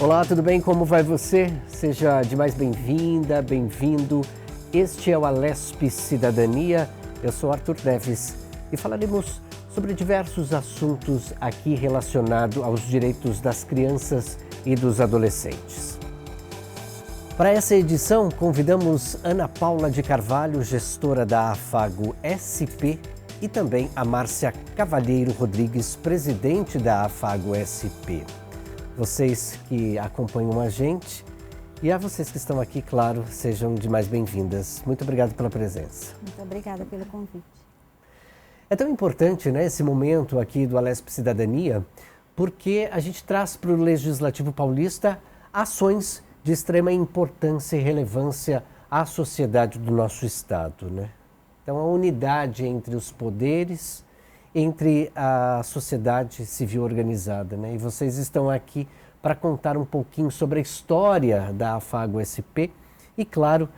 Olá, tudo bem? Como vai você? Seja demais bem-vinda, bem-vindo. Este é o Alesp Cidadania. Eu sou Arthur Neves e falaremos sobre diversos assuntos aqui relacionados aos direitos das crianças e dos adolescentes. Para essa edição, convidamos Ana Paula de Carvalho, gestora da Afago SP, e também a Márcia Cavalheiro Rodrigues, presidente da Afago SP. Vocês que acompanham a gente e a vocês que estão aqui, claro, sejam demais bem-vindas. Muito obrigado pela presença. Muito obrigada pelo convite. É tão importante, né, esse momento aqui do Alesp Cidadania, porque a gente traz para o Legislativo Paulista ações de extrema importância e relevância à sociedade do nosso Estado, né? Então, a unidade entre os poderes, entre a sociedade civil organizada, né? E vocês estão aqui para contar um pouquinho sobre a história da Afago SP e, claro,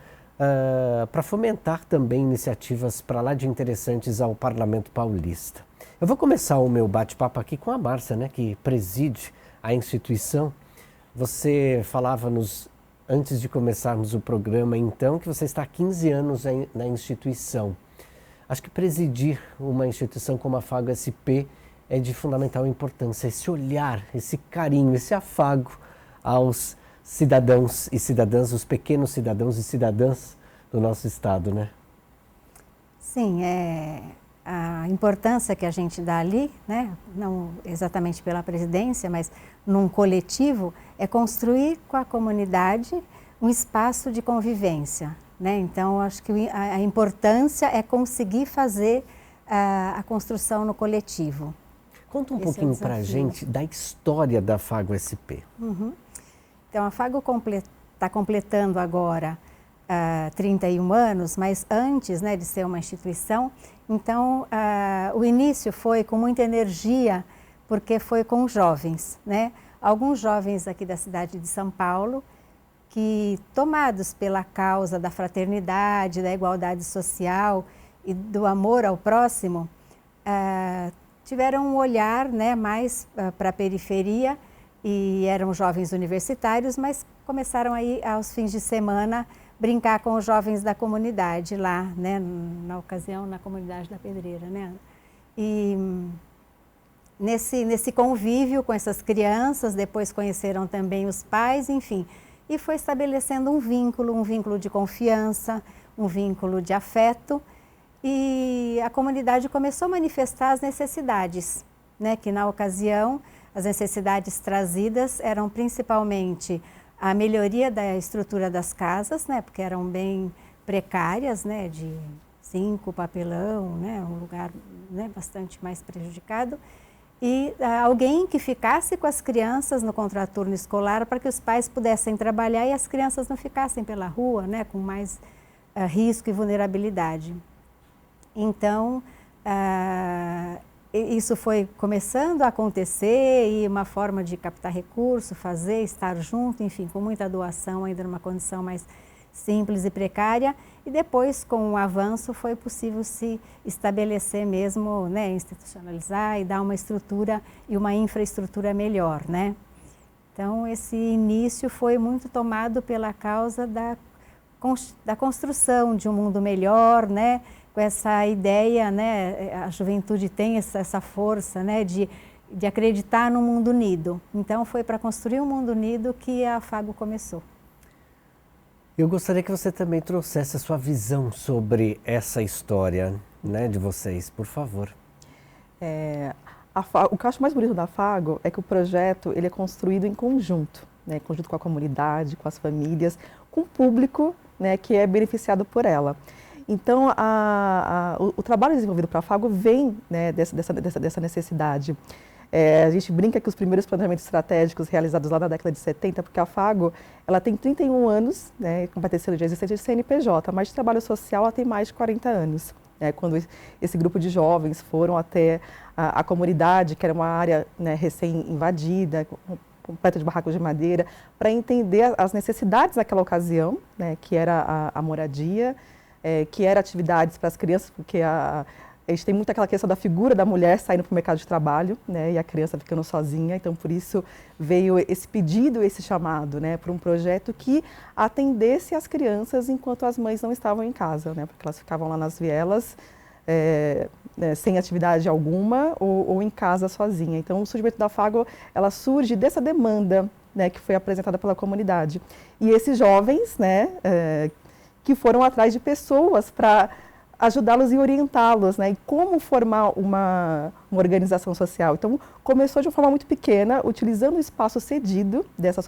para fomentar também iniciativas para lá de interessantes ao Parlamento Paulista. Eu vou começar o meu bate-papo aqui com a Márcia, né, que preside a instituição. Você falava-nos, antes de começarmos o programa, então, que você está há 15 anos na instituição. Acho que presidir uma instituição como a Afago SP é de fundamental importância. Esse olhar, esse carinho, esse afago aos cidadãos e cidadãs, os pequenos cidadãos e cidadãs do nosso Estado, né? Sim, a importância que a gente dá ali, né, não exatamente pela presidência, mas num coletivo, é construir com a comunidade um espaço de convivência, né? Então, acho que a importância é conseguir fazer a construção no coletivo. Conta um pouquinho para a gente da história da Afago SP. Então, a Afago está completando agora 31 anos, mas antes, né, de ser uma instituição, então o início foi com muita energia, porque foi com jovens, né? Alguns jovens aqui da cidade de São Paulo, que tomados pela causa da fraternidade, da igualdade social e do amor ao próximo, tiveram um olhar, né, mais para a periferia, e eram jovens universitários, mas começaram aí aos fins de semana brincar com os jovens da comunidade lá, né, na ocasião na comunidade da Pedreira, né? E nesse convívio com essas crianças, depois conheceram também os pais, enfim, e foi estabelecendo um vínculo de confiança, um vínculo de afeto, e a comunidade começou a manifestar as necessidades, né, que na ocasião as necessidades trazidas eram principalmente a melhoria da estrutura das casas, né, porque eram bem precárias, né, de 5 papelão, né, um lugar, né, bastante mais prejudicado, e alguém que ficasse com as crianças no contraturno escolar para que os pais pudessem trabalhar e as crianças não ficassem pela rua, né, com mais risco e vulnerabilidade. Então, isso foi começando a acontecer e uma forma de captar recurso, fazer, estar junto, enfim, com muita doação, ainda numa condição mais simples e precária. E depois, com o avanço, foi possível se estabelecer mesmo, né, institucionalizar e dar uma estrutura e uma infraestrutura melhor, né? Então, esse início foi muito tomado pela causa da construção de um mundo melhor, né? Com essa ideia, né, a juventude tem essa força, né, de acreditar no mundo unido. Então, foi para construir um mundo unido que a Afago começou. Eu gostaria que você também trouxesse a sua visão sobre essa história, né, de vocês, por favor. O que eu acho mais bonito da Afago é que o projeto ele é construído em conjunto, né, conjunto com a comunidade, com as famílias, com o público, né, que é beneficiado por ela. Então, o trabalho desenvolvido para a Afago vem, né, dessa necessidade. A gente brinca que os primeiros planejamentos estratégicos realizados lá na década de 70, porque a Afago ela tem 31 anos, né, com patente de existência de CNPJ, mas de trabalho social ela tem mais de 40 anos. Né, quando esse grupo de jovens foram até a comunidade, que era uma área, né, recém-invadida, completa de barracos de madeira, para entender as necessidades daquela ocasião, né, que era a moradia, que era atividades para as crianças, porque a gente tem muito aquela questão da figura da mulher saindo para o mercado de trabalho, né, e a criança ficando sozinha. Então, por isso veio esse pedido, esse chamado, né, para um projeto que atendesse as crianças enquanto as mães não estavam em casa, né, porque elas ficavam lá nas vielas, sem atividade alguma ou em casa sozinha. Então, o surgimento da Fago, ela surge dessa demanda, né, que foi apresentada pela comunidade. E esses jovens, né, que foram atrás de pessoas para ajudá-los e orientá-los, né, e como formar uma organização social. Então, começou de uma forma muito pequena, utilizando o espaço cedido dessa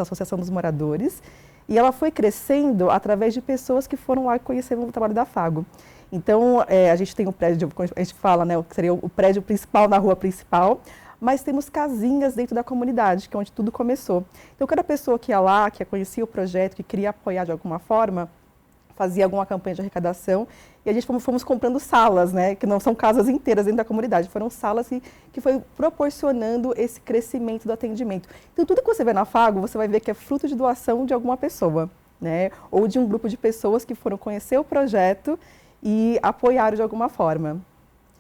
Associação dos Moradores, e ela foi crescendo através de pessoas que foram lá conhecer o trabalho da Fago. Então, a gente tem o prédio, a gente fala, né, que seria o prédio principal na rua principal, mas temos casinhas dentro da comunidade, que é onde tudo começou. Então, cada pessoa que ia lá, que conhecia o projeto, que queria apoiar de alguma forma, fazia alguma campanha de arrecadação, e a gente fomos comprando salas, né, que não são casas inteiras dentro da comunidade, foram salas que foi proporcionando esse crescimento do atendimento. Então, tudo que você vê na Fago, você vai ver que é fruto de doação de alguma pessoa, né, ou de um grupo de pessoas que foram conhecer o projeto e apoiaram de alguma forma.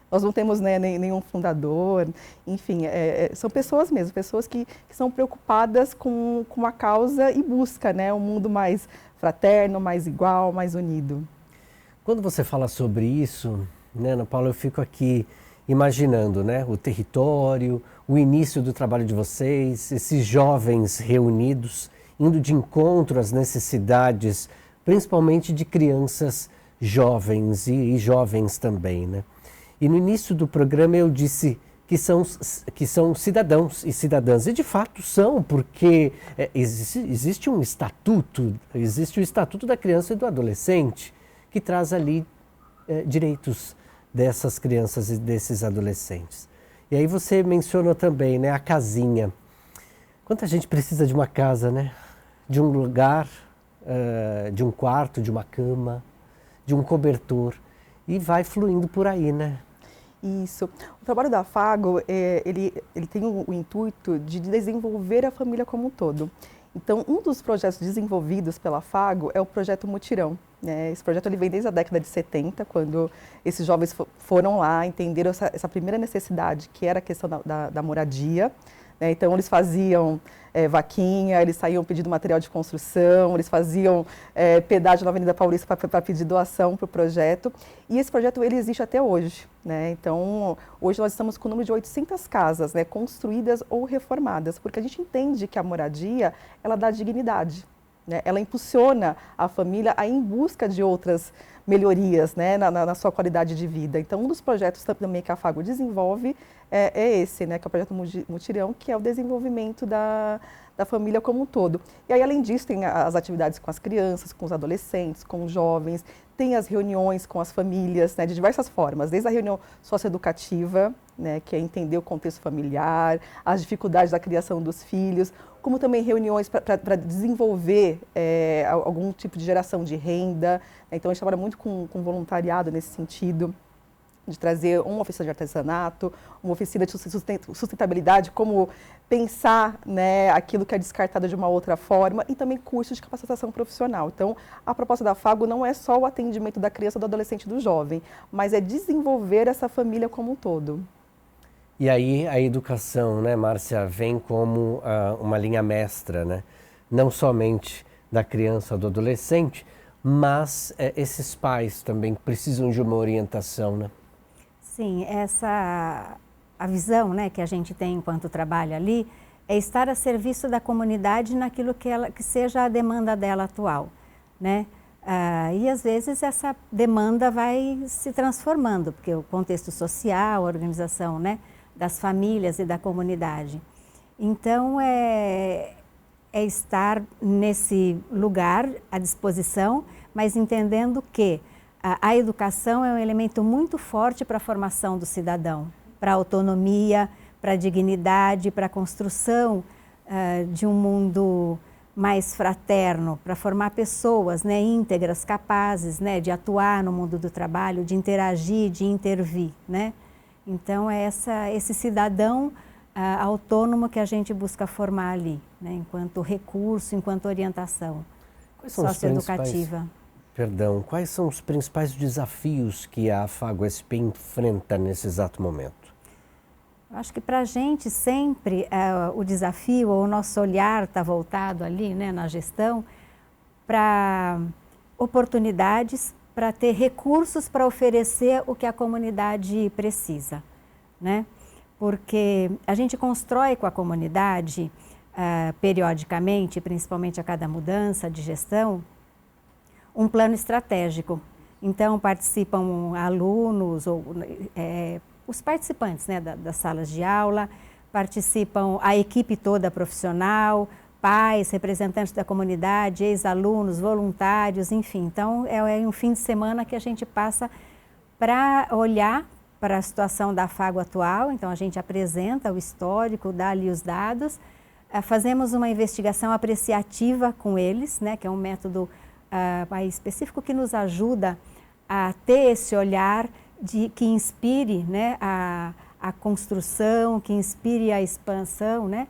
Nós não temos, né, nenhum fundador, enfim, são pessoas mesmo, pessoas que são preocupadas com a causa e buscam, né, um mundo mais fraterno, mais igual, mais unido. Quando você fala sobre isso, né, Ana Paula, eu fico aqui imaginando, né, o território, o início do trabalho de vocês, esses jovens reunidos, indo de encontro às necessidades, principalmente de crianças jovens e jovens também, né? E no início do programa eu disse que são cidadãos e cidadãs, e de fato são, porque existe o Estatuto da Criança e do Adolescente, que traz ali direitos dessas crianças e desses adolescentes. E aí você mencionou também, né, a casinha. Quanta gente precisa de uma casa, né? De um lugar, de um quarto, de uma cama, de um cobertor, e vai fluindo por aí, né? Isso. O trabalho da Fago, ele tem o intuito de desenvolver a família como um todo. Então, um dos projetos desenvolvidos pela Fago é o projeto Mutirão, né? Esse projeto ele vem desde a década de 70, quando esses jovens foram lá, entenderam essa primeira necessidade, que era a questão da moradia, né? Então, eles faziam vaquinha, eles saíam pedindo material de construção, eles faziam pedágio na Avenida Paulista para pedir doação para o projeto. E esse projeto ele existe até hoje, né? Então, hoje nós estamos com o número de 800 casas, né, construídas ou reformadas, porque a gente entende que a moradia, ela dá dignidade, né? Ela impulsiona a família a ir em busca de outras melhorias, né, na sua qualidade de vida. Então, um dos projetos também que a Fago desenvolve é esse, né, que é o projeto Mutirão, que é o desenvolvimento da família como um todo. E aí, além disso, tem as atividades com as crianças, com os adolescentes, com os jovens, tem as reuniões com as famílias, né, de diversas formas, desde a reunião socioeducativa, né, que é entender o contexto familiar, as dificuldades da criação dos filhos, como também reuniões para desenvolver algum tipo de geração de renda. Então, a gente trabalha muito com voluntariado nesse sentido, de trazer uma oficina de artesanato, uma oficina de sustentabilidade, como pensar, né, aquilo que é descartado de uma outra forma, e também cursos de capacitação profissional. Então, a proposta da Fago não é só o atendimento da criança, do adolescente e do jovem, mas é desenvolver essa família como um todo. E aí a educação, né, Márcia, vem como uma linha mestra, né? Não somente da criança ou do adolescente, mas esses pais também precisam de uma orientação, né? Sim, a visão, né, que a gente tem enquanto trabalha ali é estar a serviço da comunidade naquilo que seja a demanda dela atual, né? E às vezes essa demanda vai se transformando, porque o contexto social, a organização, né, das famílias e da comunidade. Então, é estar nesse lugar à disposição, mas entendendo que a educação é um elemento muito forte para a formação do cidadão, para a autonomia, para a dignidade, para a construção de um mundo mais fraterno, para formar pessoas, né, íntegras, capazes, né, de atuar no mundo do trabalho, de interagir, de intervir, né? Então, é esse cidadão autônomo que a gente busca formar ali, né, enquanto recurso, enquanto orientação socioeducativa. perdão, quais são os principais desafios que a AFAGO-SP enfrenta nesse exato momento? Eu acho que para a gente sempre o desafio, ou o nosso olhar está voltado ali, né, na gestão, para oportunidades, para ter recursos para oferecer o que a comunidade precisa, né? Porque a gente constrói com a comunidade, periodicamente, principalmente a cada mudança de gestão, um plano estratégico. Então, participam alunos, ou os participantes, né, das salas de aula, participam a equipe toda profissional, pais, representantes da comunidade, ex-alunos, voluntários, enfim. Então, é um fim de semana que a gente passa para olhar para a situação da AFAGO atual. Então, a gente apresenta o histórico, dá ali os dados, fazemos uma investigação apreciativa com eles, né, que é um método mais específico que nos ajuda a ter esse olhar que inspire, né, a construção, que inspire a expansão, né,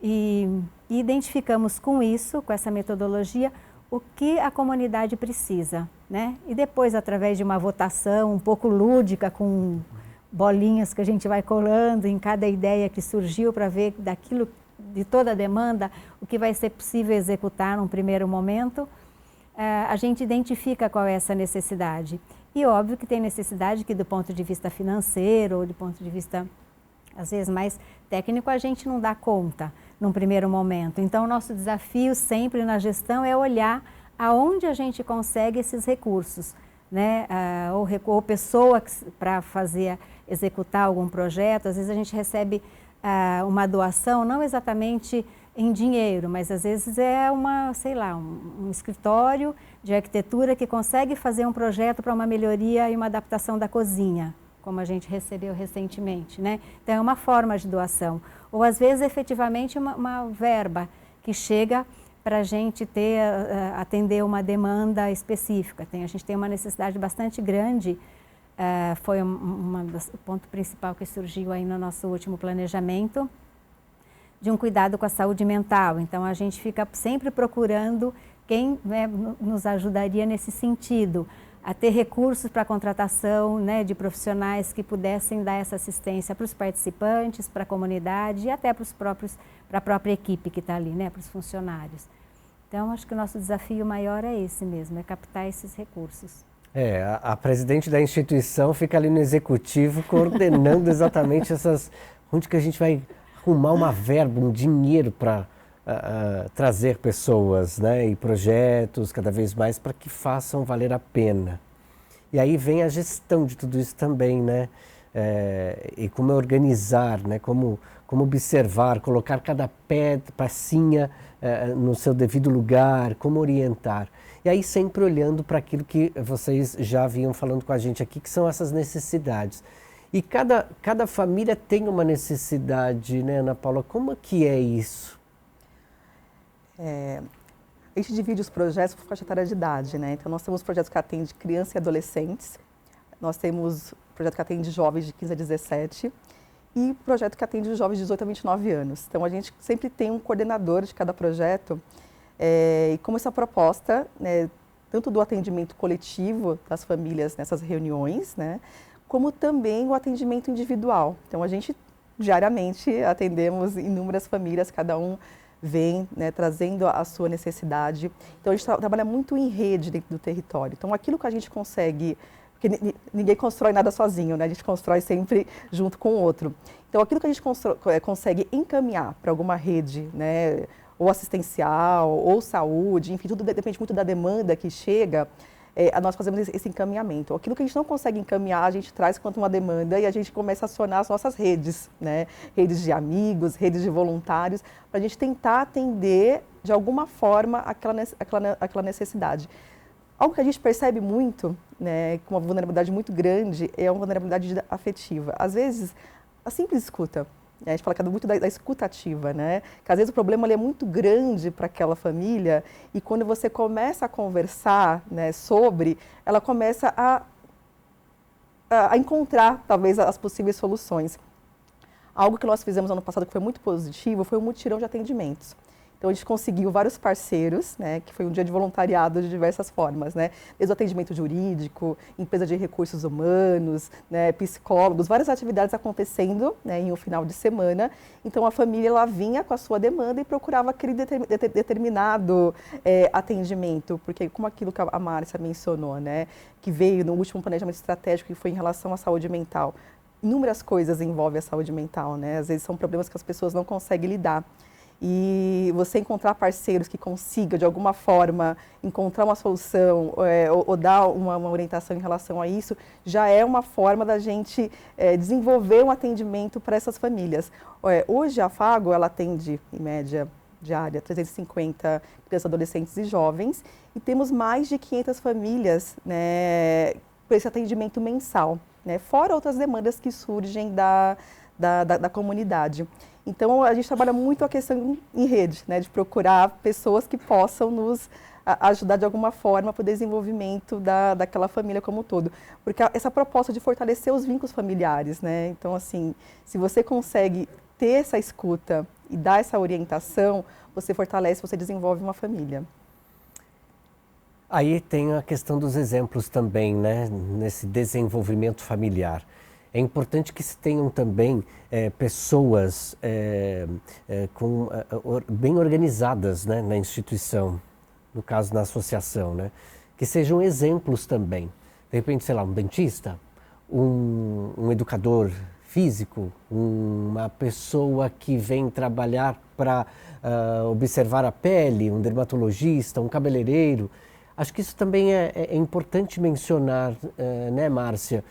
e identificamos com isso, com essa metodologia, o que a comunidade precisa, né? E depois, através de uma votação um pouco lúdica, com bolinhas que a gente vai colando em cada ideia que surgiu para ver daquilo, de toda a demanda, o que vai ser possível executar num primeiro momento, a gente identifica qual é essa necessidade. E óbvio que tem necessidade que do ponto de vista financeiro ou do ponto de vista, às vezes, mais técnico, a gente não dá conta num primeiro momento. Então, o nosso desafio sempre na gestão é olhar aonde a gente consegue esses recursos, né? Ou pessoa para executar algum projeto. Às vezes a gente recebe uma doação, não exatamente em dinheiro, mas às vezes é um escritório de arquitetura que consegue fazer um projeto para uma melhoria e uma adaptação da cozinha, como a gente recebeu recentemente, né? Então é uma forma de doação. Ou às vezes efetivamente uma verba que chega para a gente atender uma demanda específica. A gente tem uma necessidade bastante grande, foi o ponto principal que surgiu aí no nosso último planejamento, de um cuidado com a saúde mental. Então a gente fica sempre procurando quem, né, nos ajudaria nesse sentido, a ter recursos para a contratação, né, de profissionais que pudessem dar essa assistência para os participantes, para a comunidade e até para a própria equipe que está ali, né, para os funcionários. Então, acho que o nosso desafio maior é esse mesmo, é captar esses recursos. A presidente da instituição fica ali no executivo coordenando exatamente onde que a gente vai arrumar uma verba, um dinheiro para trazer pessoas, né, e projetos cada vez mais para que façam valer a pena. E aí vem a gestão de tudo isso também, né? E como organizar, né? Como observar, colocar cada pecinha no seu devido lugar, como orientar. E aí sempre olhando para aquilo que vocês já vinham falando com a gente aqui, que são essas necessidades. E cada família tem uma necessidade, né, Ana Paula? Como que é isso? A gente divide os projetos por faixa etária de idade, né? Então, nós temos projetos que atendem crianças e adolescentes, nós temos projeto que atende jovens de 15 a 17 e projeto que atende jovens de 18 a 29 anos. Então, a gente sempre tem um coordenador de cada projeto e como essa proposta, né, tanto do atendimento coletivo das famílias nessas reuniões, né, como também o atendimento individual. Então, a gente diariamente atendemos inúmeras famílias, cada um vem, né, trazendo a sua necessidade. Então, a gente trabalha muito em rede dentro do território. Então, aquilo que a gente consegue, porque ninguém constrói nada sozinho, né? A gente constrói sempre junto com o outro. Então, aquilo que a gente consegue encaminhar para alguma rede, né, ou assistencial, ou saúde, enfim, tudo depende muito da demanda que chega, nós fazemos esse encaminhamento. Aquilo que a gente não consegue encaminhar, a gente traz quanto uma demanda e a gente começa a acionar as nossas redes, né? Redes de amigos, redes de voluntários, para a gente tentar atender, de alguma forma, aquela necessidade. Algo que a gente percebe muito, né, com uma vulnerabilidade muito grande, é uma vulnerabilidade afetiva. Às vezes, a simples escuta. A gente fala muito da escuta ativa, né? Que às vezes o problema ali é muito grande para aquela família e quando você começa a conversar, né, sobre, ela começa a encontrar, talvez, as possíveis soluções. Algo que nós fizemos ano passado que foi muito positivo foi o mutirão de atendimentos. Então a gente conseguiu vários parceiros, né, que foi um dia de voluntariado de diversas formas, né, desde o atendimento jurídico, empresa de recursos humanos, né, psicólogos, várias atividades acontecendo, né, em um final de semana. Então a família ela vinha com a sua demanda e procurava aquele determinado atendimento, porque como aquilo que a Márcia mencionou, né, que veio no último planejamento estratégico que foi em relação à saúde mental. Inúmeras coisas envolvem a saúde mental, né? Às vezes são problemas que as pessoas não conseguem lidar. E você encontrar parceiros que consigam, de alguma forma, encontrar uma solução ou dar uma orientação em relação a isso, já é uma forma da gente desenvolver um atendimento para essas famílias. Hoje a Afago, ela atende, em média diária, 350 crianças, adolescentes e jovens, e temos mais de 500 famílias, né, para esse atendimento mensal, né, fora outras demandas que surgem da comunidade. Então, a gente trabalha muito a questão em rede, né, de procurar pessoas que possam nos ajudar de alguma forma para o desenvolvimento daquela família como um todo. Porque essa proposta de fortalecer os vínculos familiares, né, então, assim, se você consegue ter essa escuta e dar essa orientação, você fortalece, você desenvolve uma família. Aí tem a questão dos exemplos também, né, nesse desenvolvimento familiar. É importante que se tenham também pessoas bem organizadas, né, na instituição, no caso na associação, né, que sejam exemplos também. De repente, sei lá, um dentista, um educador físico, uma pessoa que vem trabalhar para observar a pele, um dermatologista, um cabeleireiro. Acho que isso também é importante mencionar, né, Márcia?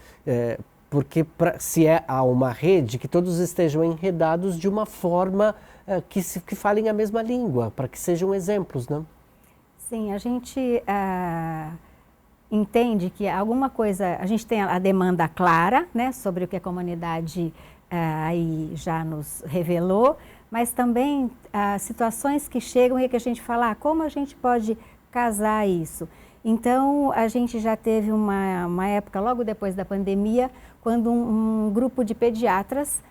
Porque se há uma rede, que todos estejam enredados de uma forma que falem a mesma língua, para que sejam exemplos, né? Sim, a gente entende que alguma coisa, a gente tem a demanda clara, né, sobre o que a comunidade aí já nos revelou, mas também situações que chegam e que a gente fala, como a gente pode casar isso. Então, a gente já teve uma época, logo depois da pandemia, quando um grupo de pediatras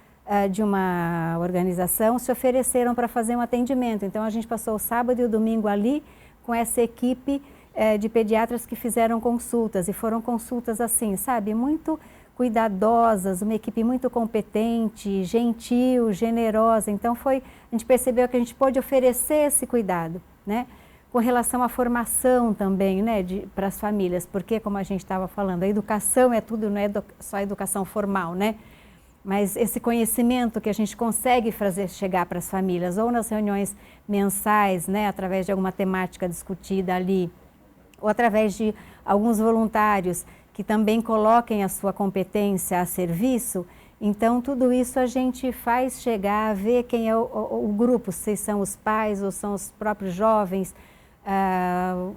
de uma organização se ofereceram para fazer um atendimento. Então, a gente passou o sábado e o domingo ali com essa equipe de pediatras que fizeram consultas. E foram consultas assim, sabe, muito cuidadosas, uma equipe muito competente, gentil, generosa. Então, a gente percebeu que a gente pôde oferecer esse cuidado, né? Com relação à formação também, né, para as famílias, porque, como a gente estava falando, a educação é tudo, não é só a educação formal, né? Mas esse conhecimento que a gente consegue fazer chegar para as famílias, ou nas reuniões mensais, né, através de alguma temática discutida ali, ou através de alguns voluntários que também coloquem a sua competência a serviço. Então, tudo isso a gente faz chegar a ver quem é o grupo, se são os pais ou são os próprios jovens.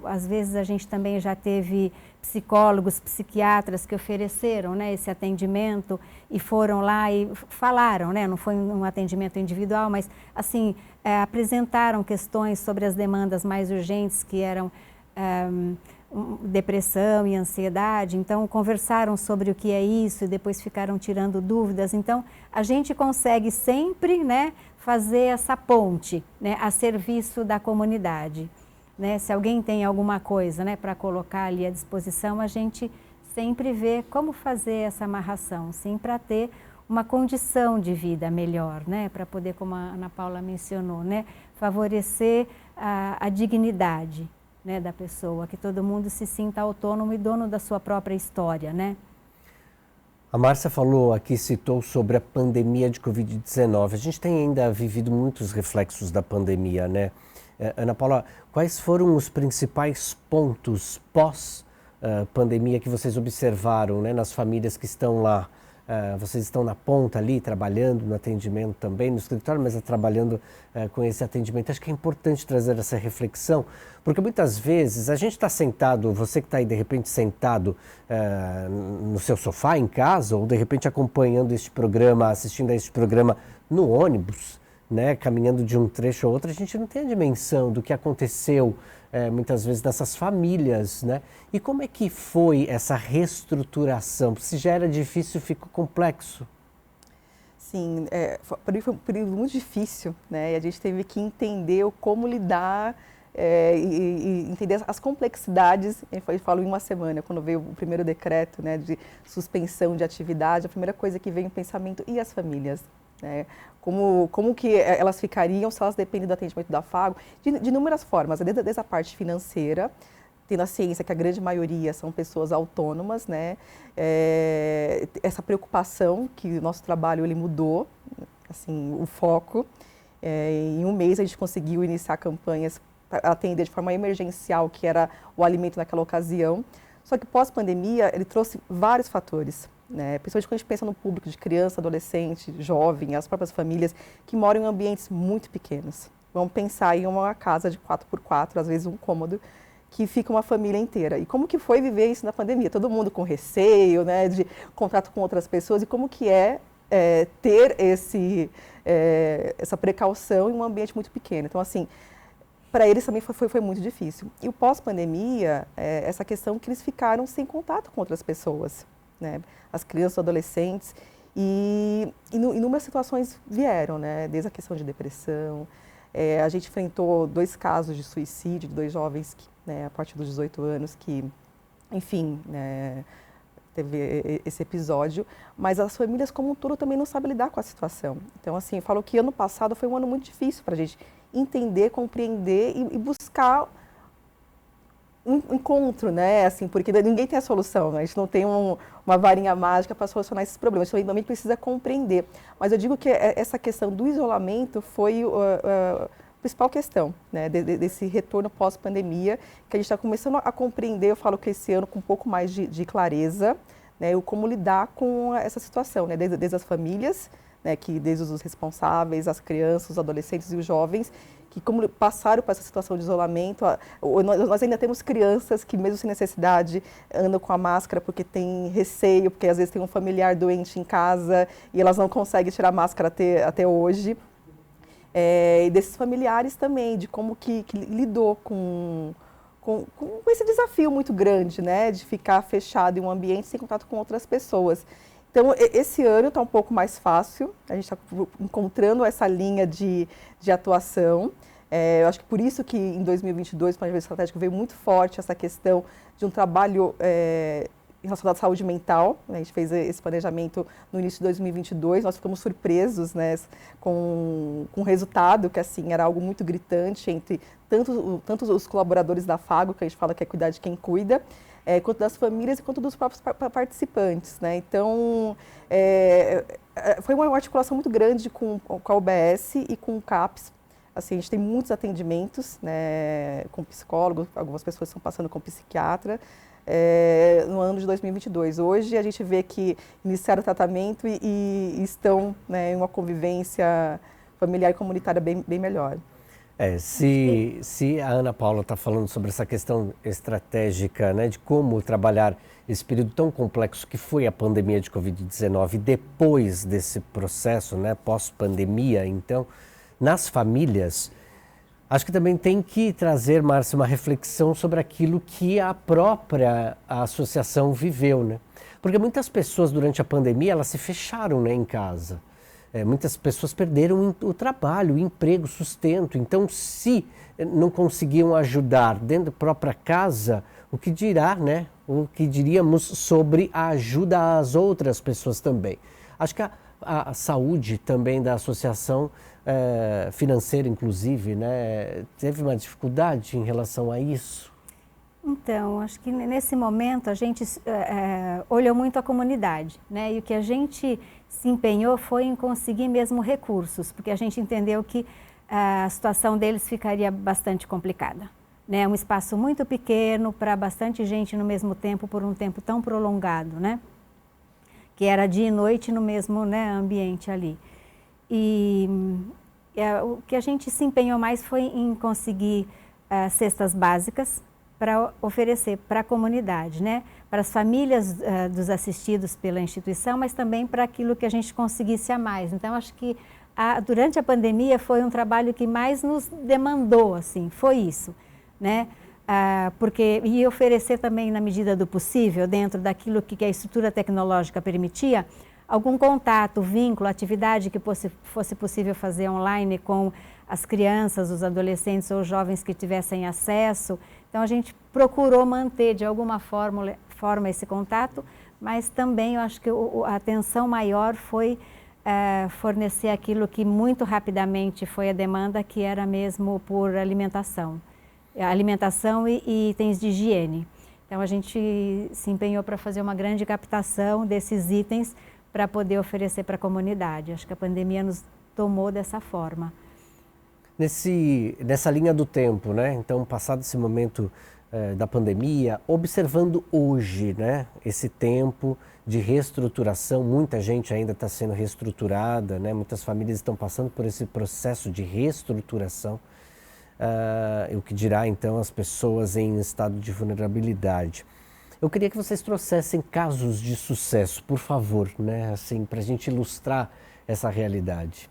Às vezes a gente também já teve psicólogos, psiquiatras que ofereceram, né, esse atendimento e foram lá e falaram, né, não foi um atendimento individual, mas assim, apresentaram questões sobre as demandas mais urgentes que eram depressão e ansiedade, então conversaram sobre o que é isso e depois ficaram tirando dúvidas. Então, a gente consegue sempre, né, fazer essa ponte, né, a serviço da comunidade. Né? Se alguém tem alguma coisa, né, para colocar ali à disposição, a gente sempre vê como fazer essa amarração, sim, para ter uma condição de vida melhor, né, para poder, como a Ana Paula mencionou, né, favorecer a dignidade, né, da pessoa, que todo mundo se sinta autônomo e dono da sua própria história, né? A Márcia falou aqui, citou sobre a pandemia de Covid-19. A gente tem ainda vivido muitos reflexos da pandemia, né? Ana Paula, quais foram os principais pontos pós-pandemia que vocês observaram, né, nas famílias que estão lá? Vocês estão na ponta ali, trabalhando no atendimento também, no escritório, mas trabalhando com esse atendimento. Acho que é importante trazer essa reflexão, porque muitas vezes a gente está sentado, você que está aí de repente sentado no seu sofá em casa, ou de repente acompanhando este programa, assistindo a este programa no ônibus, né, caminhando de um trecho a outro, a gente não tem a dimensão do que aconteceu muitas vezes nessas famílias, né? E como é que foi essa reestruturação? Se já era difícil, ficou complexo? assim, para mim foi um período muito difícil, né? E a gente teve que entender como lidar e entender as complexidades. Eu falo em uma semana, quando veio o primeiro decreto, né, de suspensão de atividade, a primeira coisa que veio em pensamento, e as famílias? Né? Como que elas ficariam se elas dependem do atendimento da Fago? De inúmeras formas, desde a parte financeira, tendo a ciência que a grande maioria são pessoas autônomas, né? Essa preocupação que o nosso trabalho ele mudou, assim, o foco. Em um mês a gente conseguiu iniciar campanhas para atender de forma emergencial, que era o alimento naquela ocasião. Só que pós-pandemia ele trouxe vários fatores, né? Principalmente quando a gente pensa no público de criança, adolescente, jovem, as próprias famílias que moram em ambientes muito pequenos. Vamos pensar em uma casa de 4x4, às vezes um cômodo, que fica uma família inteira. E como que foi viver isso na pandemia? Todo mundo com receio, né, de contato com outras pessoas, e como que ter essa precaução em um ambiente muito pequeno. Então, assim, para eles também foi muito difícil. E o pós-pandemia, essa questão que eles ficaram sem contato com outras pessoas, né? As crianças, adolescentes, e inúmeras situações vieram, né? Desde a questão de depressão. A gente enfrentou 2 casos de suicídio de 2 jovens, né, a partir dos 18 anos, que, enfim, né, teve esse episódio, mas as famílias como um todo também não sabem lidar com a situação. Então, assim, eu falo que ano passado foi um ano muito difícil para a gente entender, compreender e buscar um encontro, né, assim, porque ninguém tem a solução, né? A gente não tem uma varinha mágica para solucionar esses problemas, a gente também precisa compreender. Mas eu digo que essa questão do isolamento foi a principal questão, né, desse retorno pós-pandemia, que a gente está começando a compreender. Eu falo que esse ano com um pouco mais de clareza, né, o como lidar com essa situação, né, desde as famílias, né, que desde os responsáveis, as crianças, os adolescentes e os jovens, que como passaram por essa situação de isolamento. Nós ainda temos crianças que, mesmo sem necessidade, andam com a máscara porque tem receio, porque às vezes tem um familiar doente em casa e elas não conseguem tirar a máscara até hoje. E desses familiares também, de como que lidou com esse desafio muito grande, né, de ficar fechado em um ambiente sem contato com outras pessoas. Então, esse ano está um pouco mais fácil, a gente está encontrando essa linha de atuação. Eu acho que por isso que em 2022, o planejamento estratégico veio muito forte essa questão de um trabalho relacionado à saúde mental, né? A gente fez esse planejamento no início de 2022, nós ficamos surpresos, né, com o resultado, que assim, era algo muito gritante entre tanto os colaboradores da Fago, que a gente fala que é cuidar de quem cuida, quanto das famílias e quanto dos próprios participantes, né? Então, foi uma articulação muito grande com a UBS e com o CAPS. Assim, a gente tem muitos atendimentos, né, com psicólogo, algumas pessoas estão passando com psiquiatra, no ano de 2022. Hoje a gente vê que iniciaram o tratamento e estão, né, em uma convivência familiar e comunitária bem melhor. Se a Ana Paula está falando sobre essa questão estratégica, né, de como trabalhar esse período tão complexo que foi a pandemia de Covid-19, depois desse processo, né, pós-pandemia, então, nas famílias, acho que também tem que trazer, Márcia, uma reflexão sobre aquilo que a própria associação viveu, né? Porque muitas pessoas durante a pandemia, elas se fecharam, né, em casa. Muitas pessoas perderam o trabalho, o emprego, o sustento. Então, se não conseguiam ajudar dentro da própria casa, o que dirá, né? O que diríamos sobre a ajuda às outras pessoas também. Acho que a saúde também da associação financeira, inclusive, né, teve uma dificuldade em relação a isso? Então, acho que nesse momento a gente olhou muito a comunidade, né? E o que a gente se empenhou foi em conseguir mesmo recursos, porque a gente entendeu que a situação deles ficaria bastante complicada, né? Um espaço muito pequeno para bastante gente no mesmo tempo, por um tempo tão prolongado, né? Que era dia e noite no mesmo, né, ambiente ali. E o que a gente se empenhou mais foi em conseguir cestas básicas para oferecer para a comunidade, né? Para as famílias dos assistidos pela instituição, mas também para aquilo que a gente conseguisse a mais. Então, acho que durante a pandemia foi um trabalho que mais nos demandou, assim, foi isso, né? E oferecer também, na medida do possível, dentro daquilo que a estrutura tecnológica permitia, algum contato, vínculo, atividade que fosse possível fazer online com as crianças, os adolescentes ou jovens que tivessem acesso. Então a gente procurou manter de alguma forma esse contato, mas também eu acho que a atenção maior foi fornecer aquilo que muito rapidamente foi a demanda, que era mesmo por alimentação e itens de higiene. Então a gente se empenhou para fazer uma grande captação desses itens para poder oferecer para a comunidade. Acho que a pandemia nos tomou dessa forma. Nessa linha do tempo, né? Então, passado esse momento da pandemia, observando hoje, né? Esse tempo de reestruturação, muita gente ainda está sendo reestruturada, né? Muitas famílias estão passando por esse processo de reestruturação. O que dirá, então, as pessoas em estado de vulnerabilidade. Eu queria que vocês trouxessem casos de sucesso, por favor, né? Assim, para a gente ilustrar essa realidade.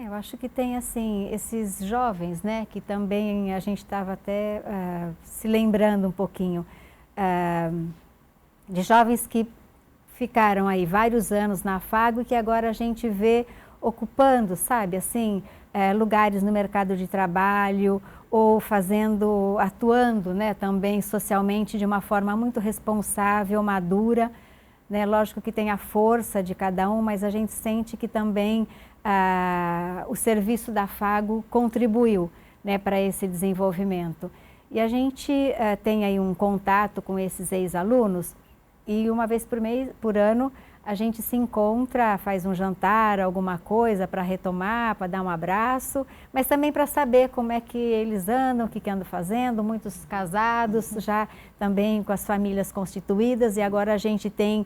Eu acho que tem, assim, esses jovens, né, que também a gente estava até se lembrando um pouquinho, de jovens que ficaram aí vários anos na Afago e que agora a gente vê ocupando, sabe, assim, lugares no mercado de trabalho ou atuando, né, também socialmente de uma forma muito responsável, madura, né? Lógico que tem a força de cada um, mas a gente sente que também o serviço da Afago contribuiu, né, para esse desenvolvimento. E a gente tem aí um contato com esses ex-alunos e uma vez por ano a gente se encontra, faz um jantar, alguma coisa para retomar, para dar um abraço, mas também para saber como é que eles andam, o que andam fazendo, muitos casados, já também com as famílias constituídas, e agora a gente tem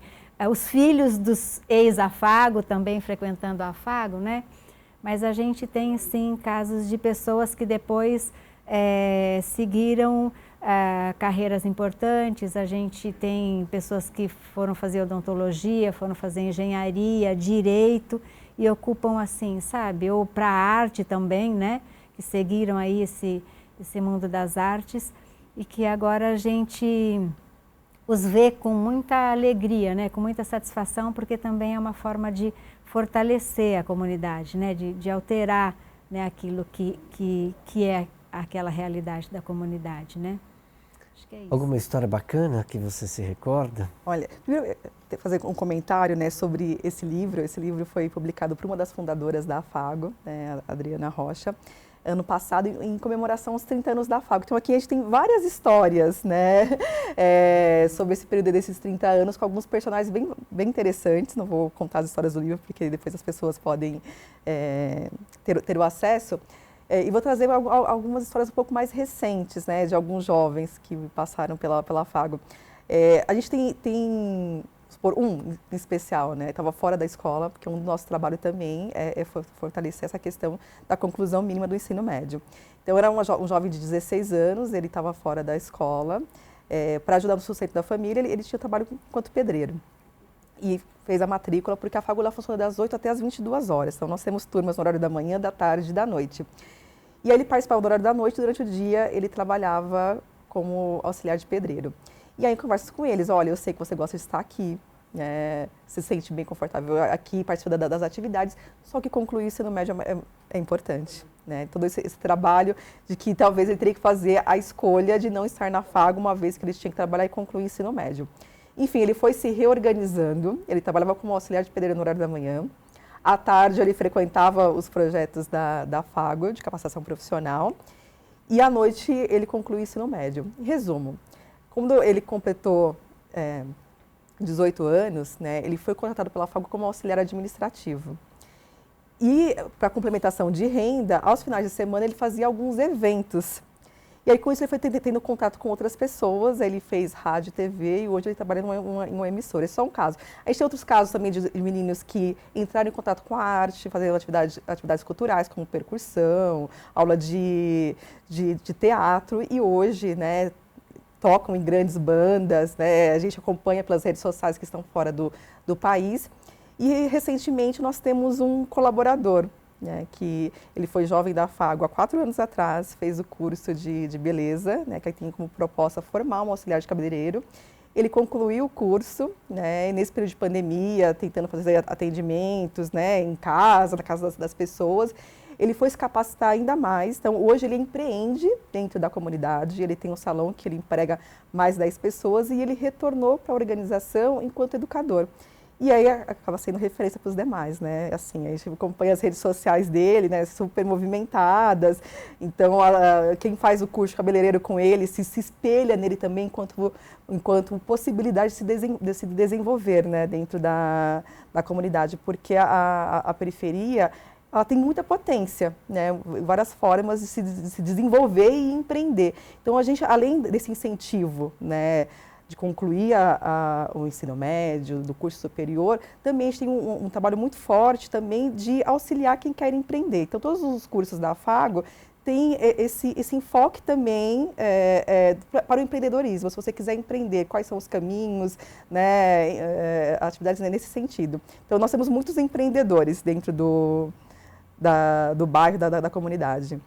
os filhos dos ex-Afago também frequentando a Afago, né? Mas a gente tem sim casos de pessoas que depois seguiram carreiras importantes. A gente tem pessoas que foram fazer odontologia, foram fazer engenharia, direito e ocupam assim, sabe? Ou para a arte também, né? Que seguiram aí esse mundo das artes e que agora a gente os vê com muita alegria, né? Com muita satisfação, porque também é uma forma de fortalecer a comunidade, né? De alterar, né? Aquilo que é aquela realidade da comunidade, né? Acho que é isso. Alguma história bacana que você se recorda? Olha, primeiro fazer um comentário, né, sobre esse livro. Esse livro foi publicado por uma das fundadoras da Afago, né, a Adriana Rocha, ano passado, em comemoração aos 30 anos da Afago. Então aqui a gente tem várias histórias, né, sobre esse período desses 30 anos, com alguns personagens bem interessantes. Não vou contar as histórias do livro, porque depois as pessoas podem ter o acesso. E vou trazer algumas histórias um pouco mais recentes, né, de alguns jovens que passaram pela Afago. A gente tem por um em especial, né, estava fora da escola, porque um do nosso trabalho também é fortalecer essa questão da conclusão mínima do ensino médio. Então era um jovem de 16 anos, ele estava fora da escola, para ajudar no sustento da família, ele tinha trabalho enquanto pedreiro. E fez a matrícula, porque a Afago funciona das 8 até as 22 horas. Então, nós temos turmas no horário da manhã, da tarde e da noite. E aí ele participava do horário da noite, durante o dia ele trabalhava como auxiliar de pedreiro. E aí, em conversas com eles, olha, eu sei que você gosta de estar aqui, se sente bem confortável aqui, participa das atividades, só que concluir o ensino médio é importante. Né? Todo esse trabalho de que talvez ele teria que fazer a escolha de não estar na Afago, uma vez que ele tinha que trabalhar e concluir o ensino médio. Enfim, ele foi se reorganizando, ele trabalhava como auxiliar de pedreiro no horário da manhã. À tarde, ele frequentava os projetos da Afago, de capacitação profissional. E à noite, ele concluiu o ensino médio. Em resumo, quando ele completou 18 anos, né, ele foi contratado pela Afago como auxiliar administrativo. E, para complementação de renda, aos finais de semana, ele fazia alguns eventos. E aí, com isso, ele foi tendo contato com outras pessoas, ele fez rádio e TV e hoje ele trabalha em uma emissora. Esse é só um caso. A gente tem outros casos também de meninos que entraram em contato com a arte, fazendo atividades culturais, como percussão, aula de teatro e hoje, né, tocam em grandes bandas, né, a gente acompanha pelas redes sociais que estão fora do país. E, recentemente, nós temos um colaborador, né, que ele foi jovem da Afago há 4 anos atrás, fez o curso de beleza, né, que tem como proposta formar um auxiliar de cabeleireiro, Ele concluiu o curso, né, nesse período de pandemia, tentando fazer atendimentos, né, em casa, na casa das pessoas. Ele foi se capacitar ainda mais, então hoje ele empreende dentro da comunidade, ele tem um salão que ele emprega mais 10 pessoas e ele retornou para a organização enquanto educador. E aí acaba sendo referência para os demais, né? Assim, a gente acompanha as redes sociais dele, né? Super movimentadas. Então, quem faz o curso cabeleireiro com ele se espelha nele também enquanto possibilidade de se desenvolver, né? Dentro da comunidade, porque a periferia ela tem muita potência, né? Várias formas de se desenvolver e empreender. Então, a gente, além desse incentivo, né, de concluir o ensino médio, do curso superior, também a gente tem um trabalho muito forte também de auxiliar quem quer empreender. Então, todos os cursos da Afago têm esse enfoque também para o empreendedorismo. Se você quiser empreender, quais são os caminhos, né, atividades nesse sentido. Então, nós temos muitos empreendedores dentro do bairro, da comunidade.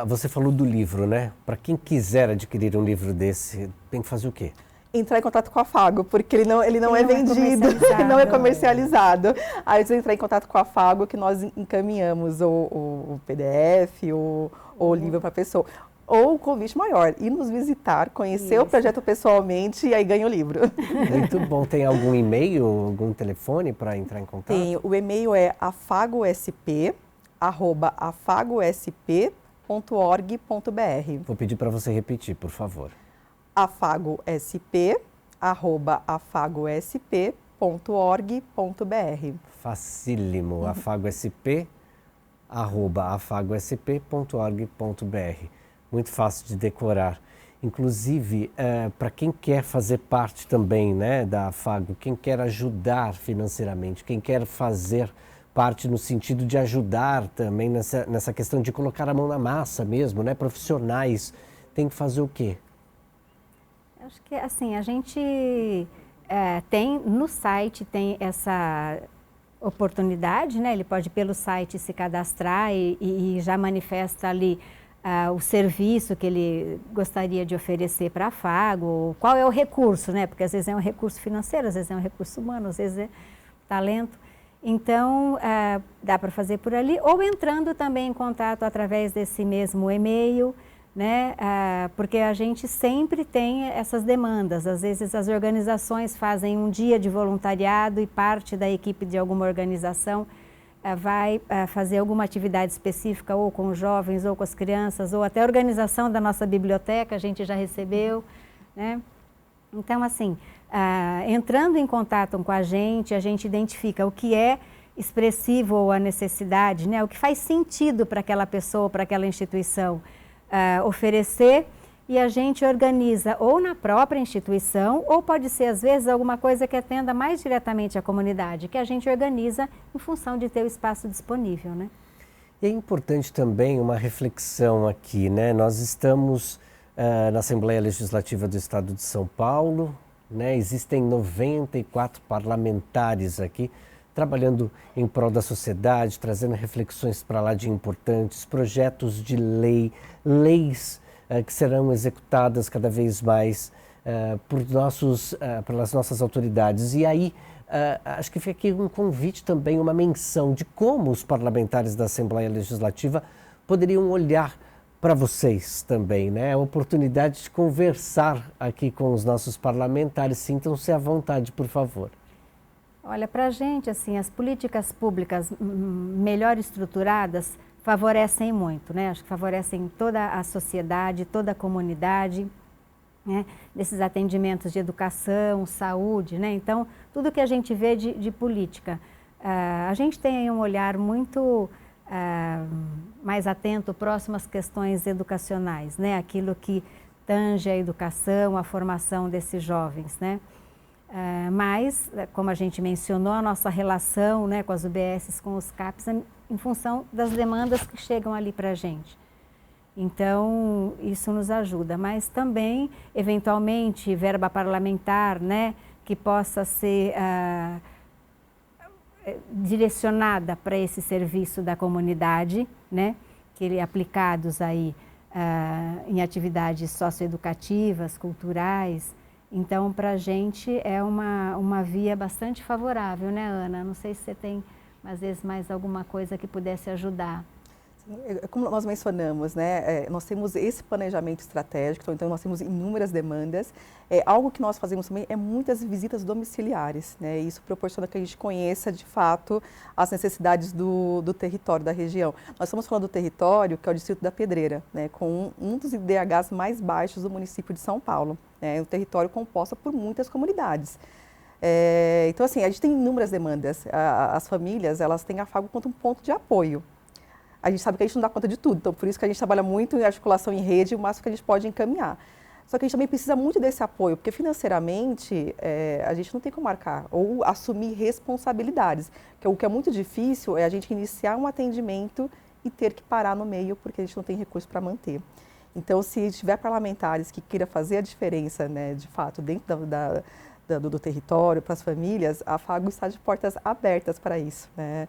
Você falou do livro, né? Para quem quiser adquirir um livro desse, tem que fazer o quê? Entrar em contato com a Afago, porque ele não é vendido, não é comercializado. Aí você entrar em contato com a Afago que nós encaminhamos o PDF ou o livro para a pessoa. Ou o convite maior, ir nos visitar, conhecer o projeto pessoalmente e aí ganha o livro. Muito bom. Tem algum e-mail, algum telefone para entrar em contato? Tem. O e-mail é afagosp@afagosp.org.br. Vou pedir para você repetir, por favor. afagosp@afagosp.org.br. Facílimo. afagosp@afagosp.org.br. Muito fácil de decorar. Inclusive, para quem quer fazer parte também, né, da Afago, quem quer ajudar financeiramente, quem quer fazer parte no sentido de ajudar também nessa questão de colocar a mão na massa mesmo, né, profissionais, tem que fazer o quê? Acho que assim, a gente tem no site, tem essa oportunidade, né? Ele pode pelo site se cadastrar e já manifesta ali o serviço que ele gostaria de oferecer para a Afago, qual é o recurso, né? Porque às vezes é um recurso financeiro, às vezes é um recurso humano, às vezes é talento. Então, dá para fazer por ali, ou entrando também em contato através desse mesmo e-mail, né? Porque a gente sempre tem essas demandas. Às vezes as organizações fazem um dia de voluntariado e parte da equipe de alguma organização vai fazer alguma atividade específica ou com os jovens ou com as crianças, ou até a organização da nossa biblioteca, a gente já recebeu, né? Então, assim, entrando em contato com a gente identifica o que é expressivo ou a necessidade, né? O que faz sentido para aquela pessoa, para aquela instituição oferecer, e a gente organiza ou na própria instituição, ou pode ser, às vezes, alguma coisa que atenda mais diretamente à comunidade, que a gente organiza em função de ter o espaço disponível, né? E é importante também uma reflexão aqui, né? Nós estamos na Assembleia Legislativa do Estado de São Paulo, né? Existem 94 parlamentares aqui, trabalhando em prol da sociedade, trazendo reflexões para lá de importantes, projetos de lei, leis que serão executadas cada vez mais pelas nossas autoridades. E aí, acho que fica aqui um convite também, uma menção de como os parlamentares da Assembleia Legislativa poderiam olhar para vocês também, né? A oportunidade de conversar aqui com os nossos parlamentares. Sintam-se à vontade, por favor. Olha, para a gente, assim, as políticas públicas melhor estruturadas favorecem muito, né? Acho que favorecem toda a sociedade, toda a comunidade, né? Desses atendimentos de educação, saúde, né? Então, tudo que a gente vê de política, a gente tem um olhar muito mais atento, próximo às questões educacionais, né? Aquilo que tange a educação, a formação desses jovens, né? Mas, como a gente mencionou, a nossa relação, né, com as UBSs, com os CAPs, em função das demandas que chegam ali para a gente. Então, isso nos ajuda, mas também, eventualmente, verba parlamentar, né, que possa ser direcionada para esse serviço da comunidade, né, que aplicados aí em atividades socioeducativas, culturais, Então, para a gente é uma via bastante favorável, né, Ana? Não sei se você tem, às vezes, mais alguma coisa que pudesse ajudar. Como nós mencionamos, né, nós temos esse planejamento estratégico, então nós temos inúmeras demandas. Algo que nós fazemos também é muitas visitas domiciliares, né, e isso proporciona que a gente conheça de fato as necessidades do território, da região. Nós estamos falando do território que é o Distrito da Pedreira, né, com um dos IDHs mais baixos do município de São Paulo. É um território composto por muitas comunidades. Então, assim, a gente tem inúmeras demandas. As famílias, elas têm a Fago como um ponto de apoio. A gente sabe que a gente não dá conta de tudo, então por isso que a gente trabalha muito em articulação em rede, o máximo que a gente pode encaminhar. Só que a gente também precisa muito desse apoio, porque financeiramente a gente não tem como marcar ou assumir responsabilidades. O que é muito difícil é a gente iniciar um atendimento e ter que parar no meio, porque a gente não tem recurso para manter. Então, se tiver parlamentares que queiram fazer a diferença, né, de fato, dentro do território, para as famílias, a Fago está de portas abertas para isso, né?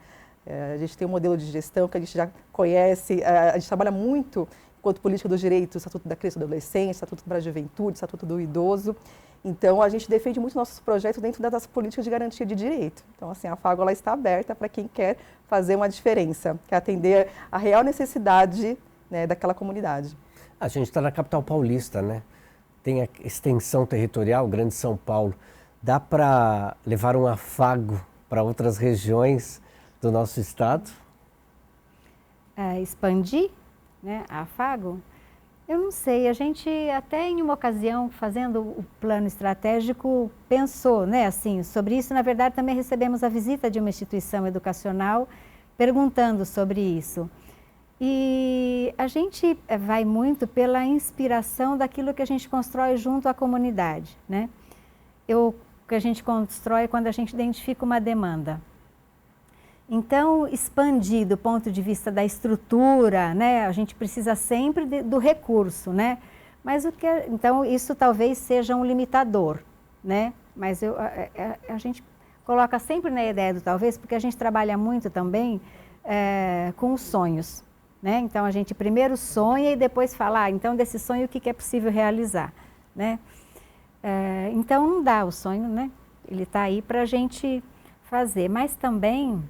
A gente tem um modelo de gestão que a gente já conhece, a gente trabalha muito enquanto política dos direitos, Estatuto da Criança e do Adolescente, Estatuto para a Juventude, Estatuto do Idoso. Então, a gente defende muito nossos projetos dentro das políticas de garantia de direito. Então, assim, a Fago ela está aberta para quem quer fazer uma diferença, quer atender a real necessidade, né, daquela comunidade. A gente está na capital paulista, né? Tem a extensão territorial, Grande São Paulo. Dá para levar um afago para outras regiões do nosso estado? Expandir, né, a Fago? Eu não sei, a gente até em uma ocasião, fazendo o plano estratégico, pensou, né, assim, sobre isso. Na verdade, também recebemos a visita de uma instituição educacional perguntando sobre isso. E a gente vai muito pela inspiração daquilo que a gente constrói junto à comunidade, né? O que a gente constrói quando a gente identifica uma demanda. Então, expandir do ponto de vista da estrutura, né? A gente precisa sempre do recurso, né? Mas então, isso talvez seja um limitador, né? Mas a gente coloca sempre na ideia do talvez, porque a gente trabalha muito também com os sonhos, né? Então, a gente primeiro sonha e depois fala, então, desse sonho, o que é possível realizar, né? Então, não dá o sonho, né? Ele está aí para a gente fazer, mas também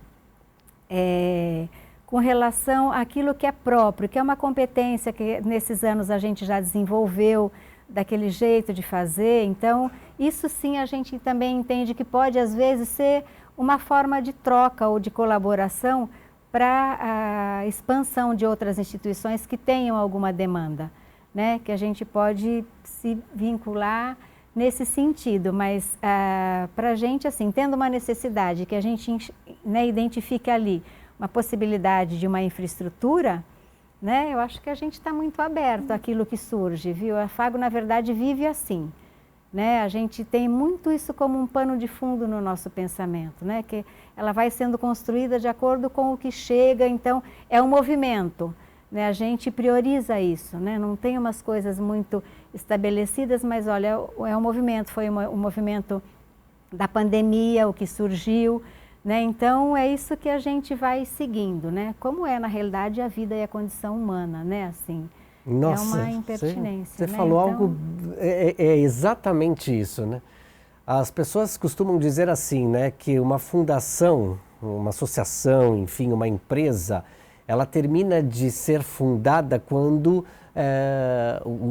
com relação àquilo que é próprio, que é uma competência que nesses anos a gente já desenvolveu, daquele jeito de fazer. Então, isso sim a gente também entende que pode, às vezes, ser uma forma de troca ou de colaboração para a expansão de outras instituições que tenham alguma demanda, né? Que a gente pode se vincular nesse sentido, mas para a gente, assim, tendo uma necessidade que a gente, né, identifique ali uma possibilidade de uma infraestrutura, né, eu acho que a gente está muito aberto àquilo que surge, viu? A Fago, na verdade, vive assim, né? A gente tem muito isso como um pano de fundo no nosso pensamento, né? Que ela vai sendo construída de acordo com o que chega, então é um movimento. Né, a gente prioriza isso, né? Não tem umas coisas muito estabelecidas, mas olha, é um movimento, foi um movimento da pandemia, o que surgiu, né? Então é isso que a gente vai seguindo, né? Como é na realidade a vida e a condição humana, né? Assim, nossa, é uma impertinência. Você né? falou então, algo, é exatamente isso, né? As pessoas costumam dizer assim, né? Que uma fundação, uma associação, enfim, uma empresa, ela termina de ser fundada quando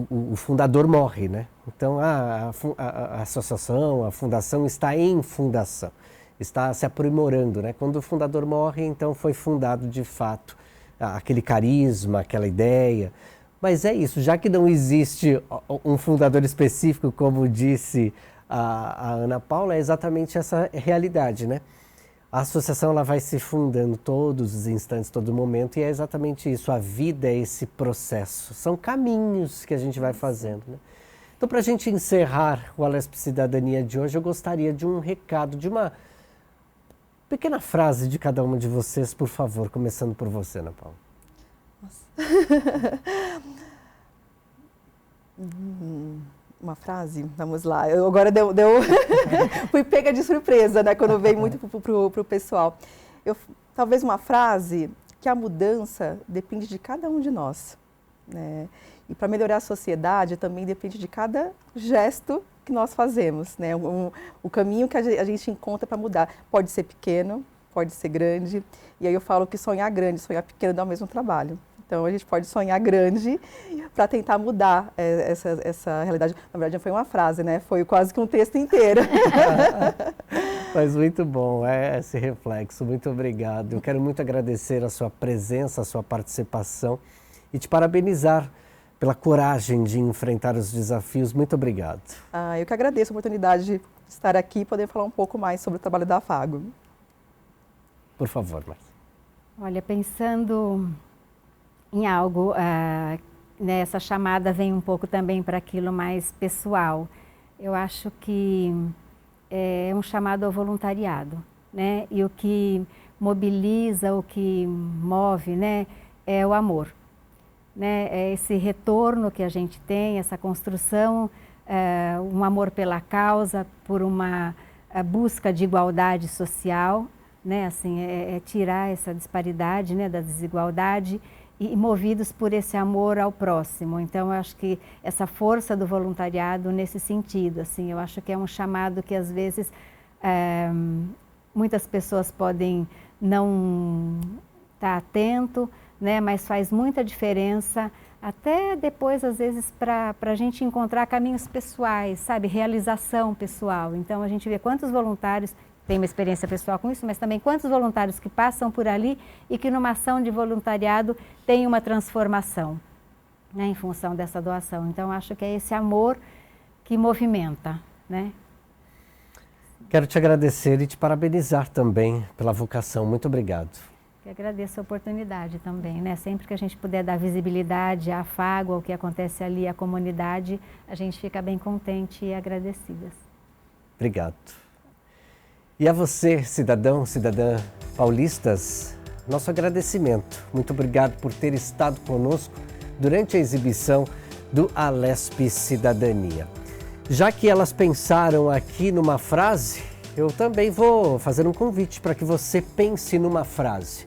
o fundador morre, né? Então, a associação, a fundação está em fundação, está se aprimorando, né? Quando o fundador morre, então foi fundado de fato aquele carisma, aquela ideia. Mas é isso, já que não existe um fundador específico, como disse a Ana Paula, é exatamente essa realidade, né? A associação ela vai se fundando todos os instantes, todo momento, e é exatamente isso. A vida é esse processo. São caminhos que a gente vai fazendo, né? Então, para a gente encerrar o Alesp Cidadania de hoje, eu gostaria de um recado, de uma pequena frase de cada uma de vocês, por favor, começando por você, Ana Paula. Nossa. Uma frase, vamos lá. Eu agora fui pega de surpresa, né, quando veio muito pro pessoal. Talvez uma frase que a mudança depende de cada um de nós, né? E para melhorar a sociedade também depende de cada gesto que nós fazemos, né? O caminho que a gente encontra para mudar pode ser pequeno, pode ser grande, e aí eu falo que sonhar grande e sonhar pequeno dá o mesmo trabalho. Então a gente pode sonhar grande para tentar mudar essa realidade. Na verdade não foi uma frase, né? Foi quase que um texto inteiro. Mas muito bom, esse reflexo, muito obrigado. Eu quero muito agradecer a sua presença, a sua participação e te parabenizar pela coragem de enfrentar os desafios. Muito obrigado. Eu que agradeço a oportunidade de estar aqui e poder falar um pouco mais sobre o trabalho da Afago. Por favor, Marcia. Olha, pensando em algo, né, essa chamada vem um pouco também para aquilo mais pessoal. Eu acho que é um chamado ao voluntariado, né? E o que mobiliza, o que move, né, é o amor, né? É esse retorno que a gente tem, essa construção, um amor pela causa, por uma busca de igualdade social, né? Assim, é tirar essa disparidade, né, da desigualdade e movidos por esse amor ao próximo. Então, eu acho que essa força do voluntariado nesse sentido, assim, eu acho que é um chamado que às vezes muitas pessoas podem não estar atento, né, mas faz muita diferença, até depois, às vezes, para a gente encontrar caminhos pessoais, sabe, realização pessoal. Então, a gente vê quantos voluntários tem uma experiência pessoal com isso, mas também quantos voluntários que passam por ali e que numa ação de voluntariado tem uma transformação, né, em função dessa doação. Então, acho que é esse amor que movimenta, né? Quero te agradecer e te parabenizar também pela vocação. Muito obrigado. Eu agradeço a oportunidade também, né? Sempre que a gente puder dar visibilidade à Afago, ao que acontece ali, à comunidade, a gente fica bem contente e agradecidas. Obrigado. E a você, cidadão, cidadã paulistas, nosso agradecimento. Muito obrigado por ter estado conosco durante a exibição do Alesp Cidadania. Já que elas pensaram aqui numa frase, eu também vou fazer um convite para que você pense numa frase.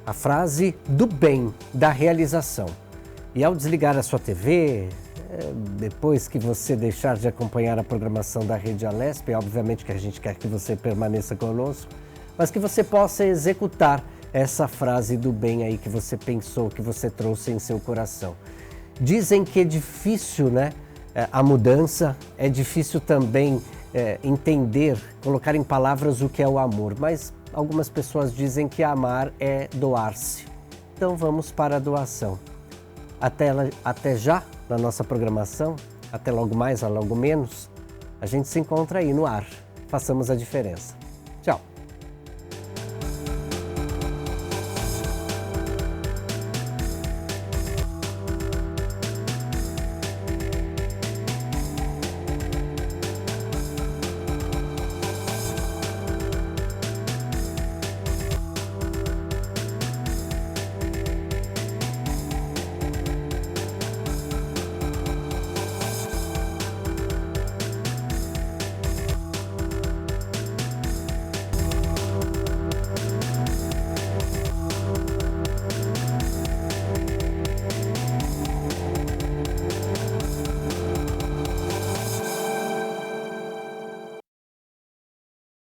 A frase do bem, da realização. E ao desligar a sua TV, depois que você deixar de acompanhar a programação da Rede Alesp, obviamente que a gente quer que você permaneça conosco, mas que você possa executar essa frase do bem aí que você pensou, que você trouxe em seu coração. Dizem que é difícil, né, a mudança, é difícil também entender, colocar em palavras o que é o amor, mas algumas pessoas dizem que amar é doar-se. Então vamos para a doação. Até já na nossa programação, até logo mais, a logo menos, a gente se encontra aí no ar. Façamos a diferença. Tchau!